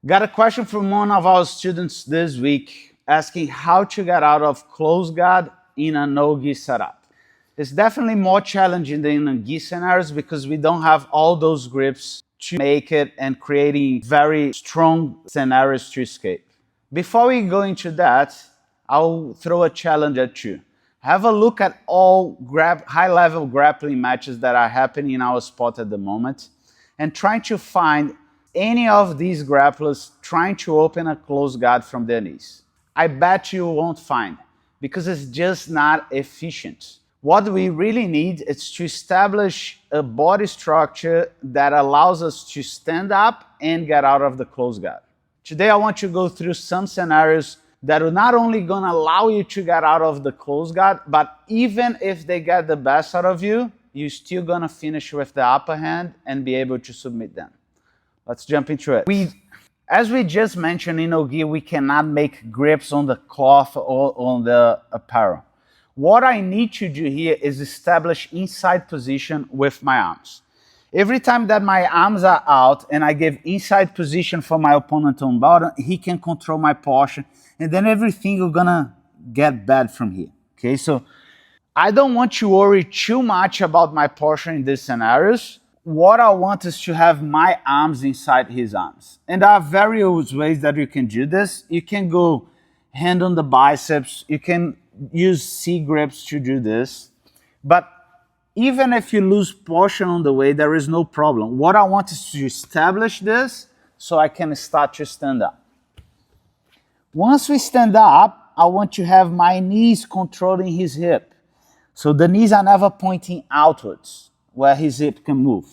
Got a question from one of our students this week asking how to get out of close guard in a no-gi setup. It's definitely more challenging than in gi scenarios because we don't have all those grips to make it and creating very strong scenarios to escape. Before we go into that, I'll throw a challenge at you. Have a look at all high-level grappling matches that are happening in our sport at the moment and trying to find any of these grapplers trying to open a close guard from their knees. I bet you won't find because it's just not efficient. What we really need is to establish a body structure that allows us to stand up and get out of the close guard. Today I want to go through some scenarios that are not only going to allow you to get out of the close guard, but even if they get the best out of you, you're still going to finish with the upper hand and be able to submit them. Let's jump into it. As we just mentioned in no-gi, we cannot make grips on the cloth or on the apparel. What I need to do here is establish inside position with my arms. Every time that my arms are out and I give inside position for my opponent on bottom, he can control my posture, and then everything is gonna get bad from here. Okay, so I don't want to worry too much about my posture in these scenarios. What I want is to have my arms inside his arms. And there are various ways that you can do this. You can go hand on the biceps. You can use C grips to do this. But even if you lose posture on the way, there is no problem. What I want is to establish this so I can start to stand up. Once we stand up, I want to have my knees controlling his hip. So the knees are never pointing outwards where his hip can move.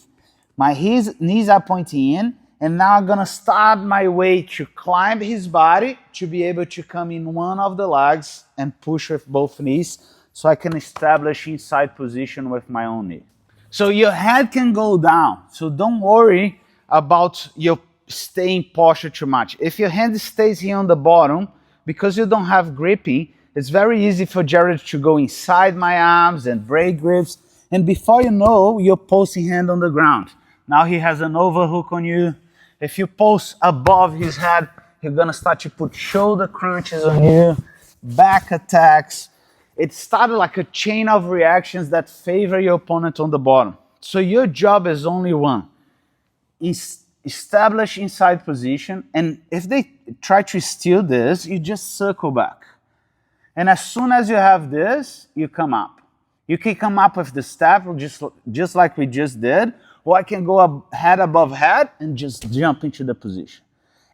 My knees are pointing in, and now I'm gonna start my way to climb his body to be able to come in one of the legs and push with both knees so I can establish inside position with my own knee. So your head can go down, so don't worry about your staying posture too much. If your hand stays here on the bottom, because you don't have gripping, it's very easy for Jared to go inside my arms and break grips. And before you know, you're posting hand on the ground. Now he has an overhook on you. If you post above his head, you're gonna start to put shoulder crunches on you, back attacks. It started like a chain of reactions that favor your opponent on the bottom. So your job is only one. Establish inside position, and if they try to steal this, you just circle back. And as soon as you have this, you come up. You can come up with the step just like we just did, or I can go up head above head and just jump into the position.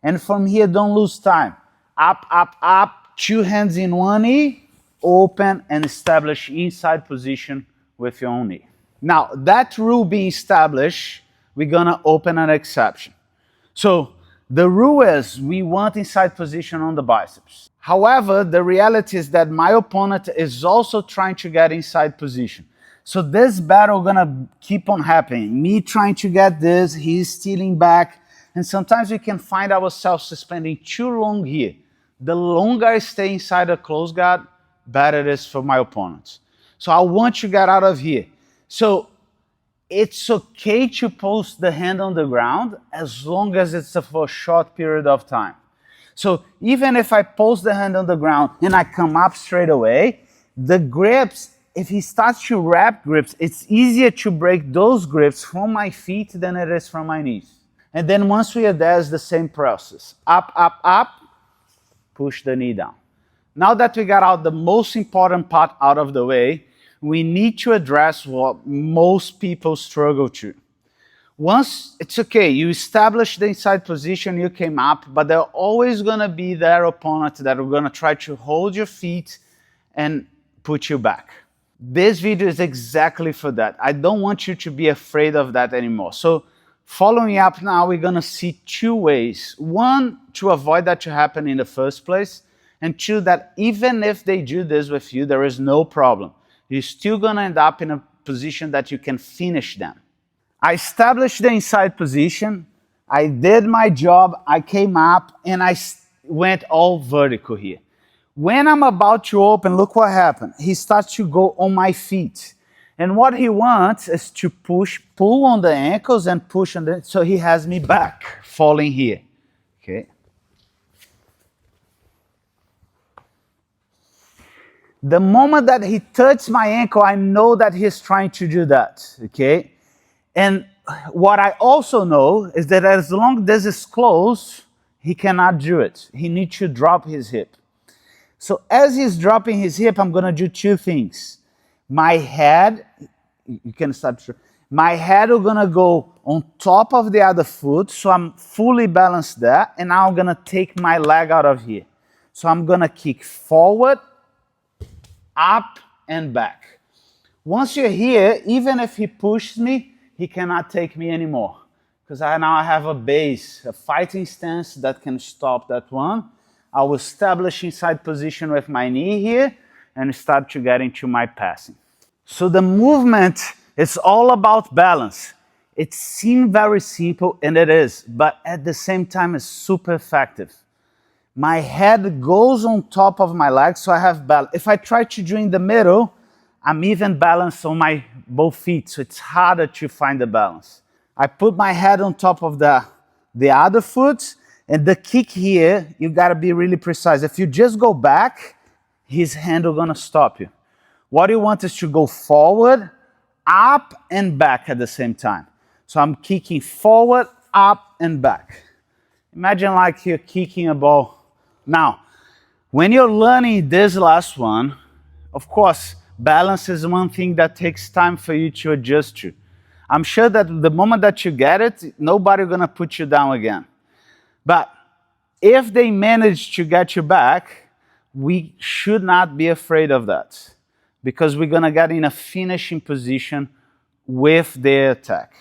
And from here, don't lose time. Up, up, up, two hands in one knee, open and establish inside position with your own knee. Now, that rule being established, we're gonna open an exception. So the rule is we want inside position on the biceps. However, the reality is that my opponent is also trying to get inside position. So this battle gonna keep on happening. Me trying to get this, he's stealing back, and sometimes we can find ourselves suspending too long here. The longer I stay inside a close guard, better it is for my opponent. So I want to get out of here. So it's okay to post the hand on the ground as long as it's for a short period of time. So even if I post the hand on the ground and I come up straight away, the grips, if he starts to wrap grips, it's easier to break those grips from my feet than it is from my knees. And then once we are there, it's the same process. Up, up, up, push the knee down. Now that we got out the most important part out of the way, we need to address what most people struggle to. Once it's okay, you establish the inside position, you came up, but there are always gonna be their opponents that are gonna try to hold your feet and put you back. This video is exactly for that. I don't want you to be afraid of that anymore. So following up now, we're gonna see two ways. One, to avoid that to happen in the first place, and two, that even if they do this with you, there is no problem. You're still gonna end up in a position that you can finish them. I established the inside position, I did my job, I came up, and I went all vertical here. When I'm about to open, look what happened. He starts to go on my feet. And what he wants is to pull on the ankles and push on the, so he has me back, falling here. Okay. The moment that he touched my ankle, I know that he's trying to do that, okay? And what I also know is that as long as this is closed, he cannot do it. He needs to drop his hip. So as he's dropping his hip, I'm gonna do two things. My head, you can start, my head is gonna go on top of the other foot, so I'm fully balanced there, and now I'm gonna take my leg out of here. So I'm gonna kick forward, up and back. Once you're here, even if he pushes me, he cannot take me anymore. Because now I have a base, a fighting stance that can stop that one. I will establish inside position with my knee here and start to get into my passing. So the movement is all about balance. It seems very simple, and it is, but at the same time it's super effective. My head goes on top of my legs, so I have balance. If I try to do in the middle, I'm even balanced on my both feet, so it's harder to find the balance. I put my head on top of the other foot, and the kick here, you gotta be really precise. If you just go back, his hand is gonna stop you. What you want is to go forward, up, and back at the same time. So I'm kicking forward, up, and back. Imagine like you're kicking a ball. Now, when you're learning this last one, of course, balance is one thing that takes time for you to adjust to. I'm sure that the moment that you get it, nobody's gonna put you down again. But if they manage to get you back, we should not be afraid of that, because we're gonna get in a finishing position with their attack.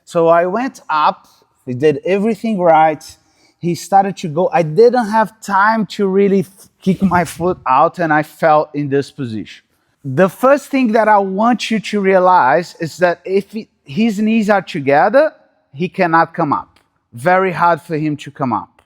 So I went up, we did everything right. He started to go. I didn't have time to really kick my foot out, and I fell in this position. The first thing that I want you to realize is that if his knees are together, he cannot come up. Very hard for him to come up,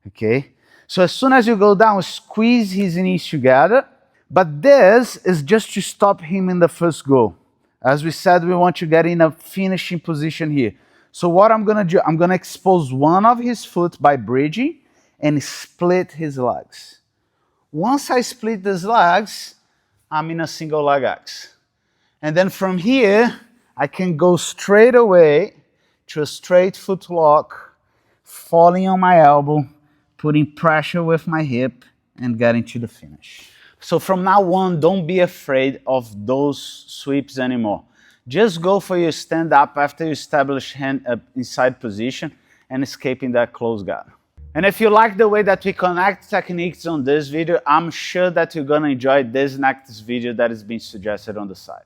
okay? So as soon as you go down, squeeze his knees together, but this is just to stop him in the first go. As we said, we want to get in a finishing position here. So what I'm gonna do, I'm gonna expose one of his foot by bridging and split his legs. Once I split these legs, I'm in a single leg X. And then from here, I can go straight away to a straight foot lock, falling on my elbow, putting pressure with my hip, and getting to the finish. So from now on, don't be afraid of those sweeps anymore. Just go for your stand up after you establish hand inside position and escaping that close guard. And if you like the way that we connect techniques on this video, I'm sure that you're gonna enjoy this next video that is being suggested on the side.